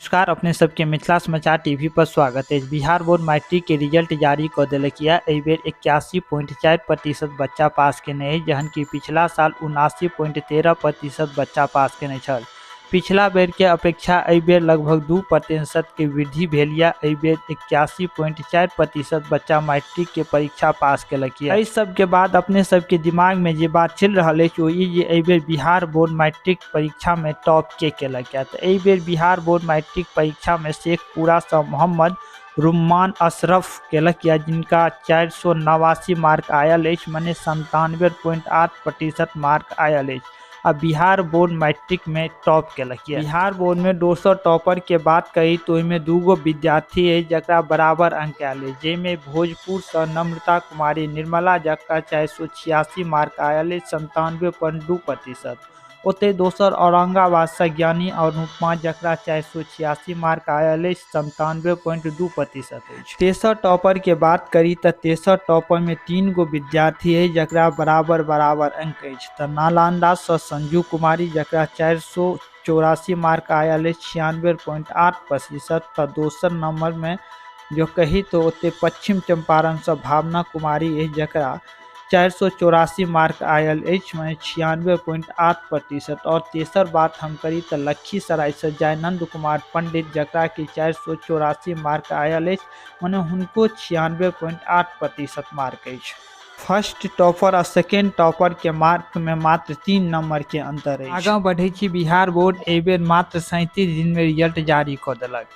नमस्कार, अपने सबके मिथिला समाचार टीवी पर स्वागत है। बिहार बोर्ड मैट्रिक के रिजल्ट जारी कऽ देलक यऽ। एहि बेर 81.4% बच्चा पास केने अछि, जहन कि पिछला साल 79.13% बच्चा पास केने छल। पिछला बेर के अपेक्षा एहि बेर लगभग 2% के वृद्धि भेल यऽ। एहि बेर 81.4% बच्चा मैट्रिक के परीक्षा पास केलक यऽ। एहि सब के बाद अपने सबके दिमाग में जे बात चल रहा है वो ये एहि बेर बिहार बोर्ड मैट्रिक परीक्षा में टॉप के केलक यऽ। तो एहि बेर बिहार बोर्ड मैट्रिक परीक्षा में शेखपुरा से मोहम्मद रुम्मान अशरफ केलक यऽ, जिनका 489 मार्क आयल अछि, माने 97.8% मार्क आयल अछि। अब बिहार बोर्ड मैट्रिक में टॉप केलक यऽ। बिहार बोर्ड में 200 टॉपर के बात करी तो इनमें दूगो विद्यार्थी है जकरा बराबर अंक आयल है, जेमे भोजपुर से नम्रता कुमारी निर्मला जकरा 486 मार्क आयल है, 97.2%। ओते दोसर औरंगाबाद से ज्ञानी और अनुपमा जकरा 486 मार्क आयल है, 97.2%। तेसर टॉपर के बात करी तो तेसर टॉपर में 3 गो विद्यार्थी है जकरा बराबर अंक अछि। तो नालंदा से संजू कुमारी जकरा 484 मार्क आयल है, 96.8%। तो दोसर नंबर में जो कही तो ओते पश्चिम चंपारण से भावना कुमारी है जकरा 484 मार्क आयल अछि, माने 96.8%। और तेसर बात हम करी तो लखीसराय से जयनंद कुमार पंडित जकरा कि 484 मार्क आयल अछि, माने हुनको 96.8% मार्क अछि। फर्स्ट टॉपर और सेकेंड टॉपर के मार्क में मात्र 3 नंबर के अंतर है। आगे बढ़े छी, बिहार बोर्ड एहि बेर मात्र 37 दिन में रिजल्ट जारी कऽ देलक।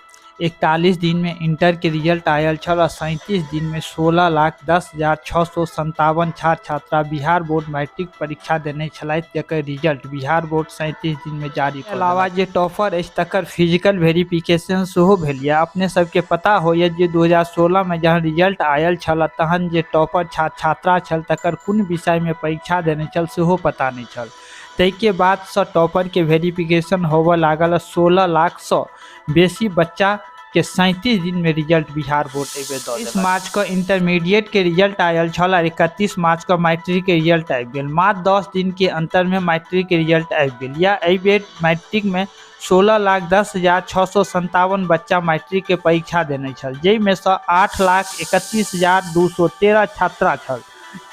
41 दिन में इंटर के रिजल्ट आयल छल और 37 दिन में 16,10,657 छात्र छात्रा बिहार बोर्ड मैट्रिक परीक्षा देने छलथि, जकर रिजल्ट बिहार बोर्ड 37 दिन में जारी कऽ अलावा जे टॉपर अछि तकर फिजिकल वेरिफिकेशन सेहो भेल यऽ। अपने सबके पता होइए जे 2016 में जहन रिजल्ट आयल छल तहन जे टॉपर छात्र छात्रा छल तकर कोन विषय में परीक्षा देने छल सेहो पता नहीं छल। ताहि के बाद से टॉपर के वेरिफिकेशन होबऽ लागल। 16 लाख से बेसी बच्चा के 37 दिन में रिजल्ट बिहार बोर्ड एहि बेर दऽ देलक। 30 मार्च को इंटरमीडिएट के रिजल्ट आयल छल और 31 मार्च को मैट्रिक के रिजल्ट आबि गेल। मात्र 10 दिन के अंतर में मैट्रिक के रिजल्ट आबि गेल। या एहि बेर मैट्रिक में 16,10,657 बच्चा मैट्रिक के परीक्षा देने छल, जाहिमे से 8,31,213 छात्रा छल।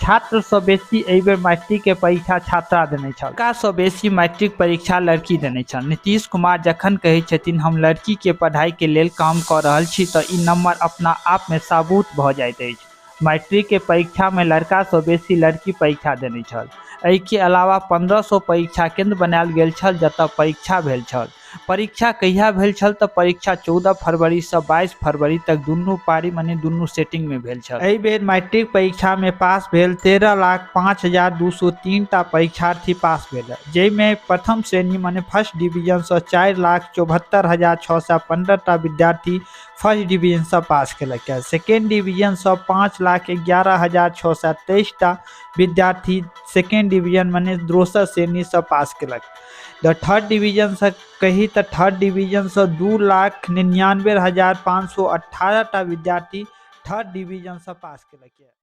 छात्र से बेसी एहि बेर मैट्रिक के परीक्षा छात्रा देने छल। लड़का से बेसी मैट्रिक परीक्षा लड़की देने छल। नीतीश कुमार जखन कहै छथिन हम लड़की के पढ़ाई के लेल काम कऽ रहल छी तऽ ई नंबर अपना आप में साबुत भऽ जाइत अछि। मैट्रिक के परीक्षा में लड़का से बेसी लड़की परीक्षा देने छल। एहि के अलावा 1500 परीक्षा केंद्र बनायल गेल छल जतऽ परीक्षा भेल छल। परीक्षा कहिया भेल छल तऽ परीक्षा 14 फरवरी से 22 फरवरी तक दुनू पारी माने दुनू सेटिंग में भेल छल। एहि बेर मैट्रिक परीक्षा में पास भेल 13,05,203 टा परीक्षार्थी पास भेल, जाहिमे प्रथम श्रेणी माने फर्स्ट डिवीजन से 4,74,615 टा विद्यार्थी फर्स्ट डिवीजन से पास केलक है। सेकेंड डिवीजन से 5,11,623 टा विद्यार्थी सेकेंड डिवीजन माने दोसर श्रेणी से पास केलक। थर्ड डिवीजन से कही तो थर्ड डिवीजन से 2,99,518 टा विद्यार्थी थर्ड डिवीजन से पास केलक है।